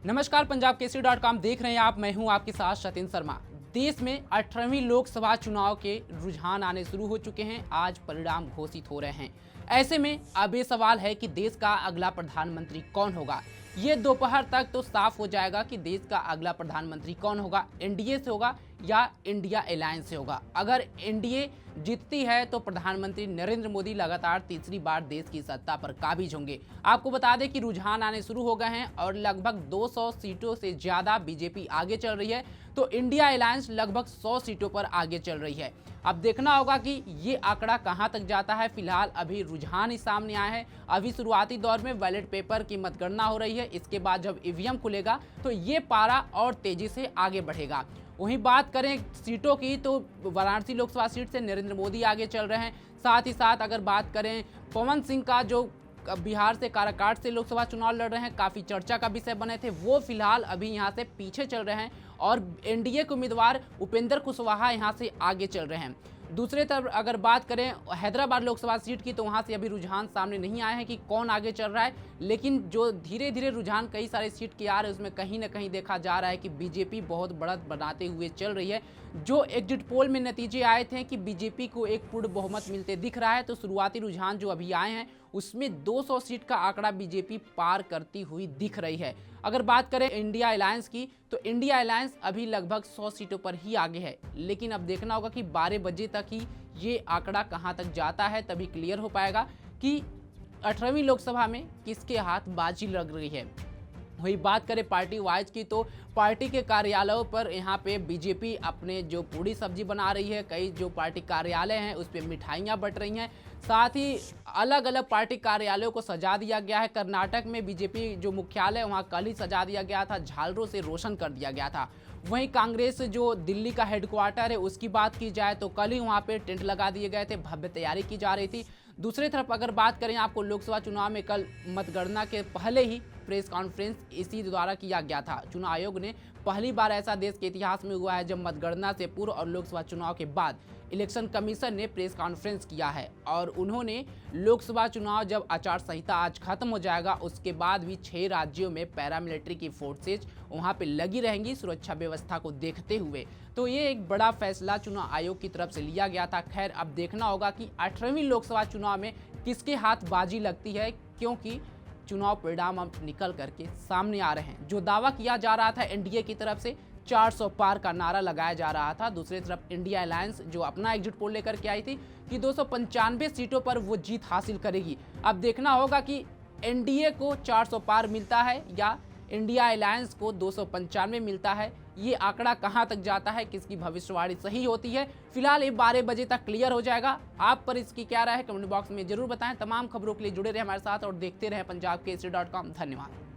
नमस्कार, पंजाब केसरी.com देख रहे हैं आप। मैं हूं आपके साथ सतीन शर्मा। देश में 18वीं लोकसभा चुनाव के रुझान आने शुरू हो चुके हैं। आज परिणाम घोषित हो रहे हैं। ऐसे में अब ये सवाल है कि देश का अगला प्रधानमंत्री कौन होगा। ये दोपहर तक तो साफ हो जाएगा कि देश का अगला प्रधानमंत्री कौन होगा। एनडीए से होगा या इंडिया अलायंस से होगा। अगर एनडीए जीतती है तो प्रधानमंत्री नरेंद्र मोदी लगातार तीसरी बार देश की सत्ता पर काबिज होंगे। आपको बता दें कि रुझान आने शुरू हो गए हैं और लगभग 200 सीटों से ज्यादा बीजेपी आगे चल रही है, तो इंडिया अलायंस लगभग 100 सीटों पर आगे चल रही है। अब देखना होगा कि ये आंकड़ा कहां तक जाता है। फिलहाल अभी रुझान ही सामने आया है। अभी शुरुआती दौर में बैलेट पेपर की मतगणना हो रही है। इसके बाद जब ईवीएम खुलेगा तो ये पारा और तेजी से आगे बढ़ेगा। वहीं बात करें सीटों की तो वाराणसी लोकसभा सीट से नरेंद्र मोदी आगे चल रहे हैं। साथ ही साथ अगर बात करें पवन सिंह का, जो बिहार से काराकाट से लोकसभा चुनाव लड़ रहे हैं, काफ़ी चर्चा का विषय बने थे, वो फिलहाल अभी यहां से पीछे चल रहे हैं और एनडीए के उम्मीदवार उपेंद्र कुशवाहा यहां से आगे चल रहे हैं। दूसरे तरफ अगर बात करें हैदराबाद लोकसभा सीट की तो वहां से अभी रुझान सामने नहीं आए हैं कि कौन आगे चल रहा है, लेकिन जो धीरे धीरे रुझान कई सारे सीट के आ रहे हैं उसमें कहीं ना कहीं देखा जा रहा है कि बीजेपी बहुत बढ़त बनाते हुए चल रही है। जो एग्जिट पोल में नतीजे आए थे कि बीजेपी को एक पूर्ण बहुमत मिलते दिख रहा है, तो शुरुआती रुझान जो अभी आए हैं उसमें 200 सीट का आंकड़ा बीजेपी पार करती हुई दिख रही है। अगर बात करें इंडिया अलायंस की तो इंडिया अलायंस अभी लगभग 100 सीटों पर ही आगे है, लेकिन अब देखना होगा कि 12 बजे तक ही ये आंकड़ा कहां तक जाता है, तभी क्लियर हो पाएगा कि 18वीं लोकसभा में किसके हाथ बाजी लग रही है। वही बात करें पार्टी वाइज की तो पार्टी के कार्यालयों पर यहाँ पे बीजेपी अपने जो पूरी सब्जी बना रही है। कई जो पार्टी कार्यालय हैं उस पर मिठाइयाँ बंट रही हैं। साथ ही अलग अलग पार्टी कार्यालयों को सजा दिया गया है। कर्नाटक में बीजेपी जो मुख्यालय वहाँ कल ही सजा दिया गया था, झालरों से रोशन कर दिया गया था। वहीं कांग्रेस जो दिल्ली का हेडक्वार्टर है उसकी बात की जाए तो कल ही वहाँ पे टेंट लगा दिए गए थे, भव्य तैयारी की जा रही थी। दूसरी तरफ अगर बात करें आपको लोकसभा चुनाव में कल मतगणना के पहले ही प्रेस कॉन्फ्रेंस इसी द्वारा किया गया था। चुनाव आयोग ने पहली बार ऐसा देश के इतिहास में हुआ है जब मतगणना से पूर्व और लोकसभा चुनाव के बाद इलेक्शन कमीशन ने प्रेस कॉन्फ्रेंस किया है और उन्होंने लोकसभा चुनाव जब आचार संहिता आज खत्म हो जाएगा उसके बाद भी 6 राज्यों में पैरामिलिट्री की फोर्सेज वहां पे लगी रहेंगी सुरक्षा व्यवस्था को देखते हुए। तो ये एक बड़ा फैसला चुनाव आयोग की तरफ से लिया गया था। खैर अब देखना होगा कि 18वीं लोकसभा चुनाव में किसके हाथ बाजी लगती है, क्योंकि चुनाव परिणाम अब निकल करके सामने आ रहे हैं। जो दावा किया जा रहा था एनडीए की तरफ से 400 पार का नारा लगाया जा रहा था, दूसरी तरफ इंडिया अलायंस जो अपना एग्जिट पोल लेकर के आई थी कि 295 सीटों पर वो जीत हासिल करेगी। अब देखना होगा कि एनडीए को 400 पार मिलता है या इंडिया अलायंस को 295 मिलता है। ये आंकड़ा कहां तक जाता है, किसकी भविष्यवाणी सही होती है, फिलहाल ये 12 बजे तक क्लियर हो जाएगा। आप पर इसकी क्या राय है कमेंट बॉक्स में जरूर बताएं। तमाम खबरों के लिए जुड़े रहे हमारे साथ और देखते रहे पंजाब केसरी.com। धन्यवाद।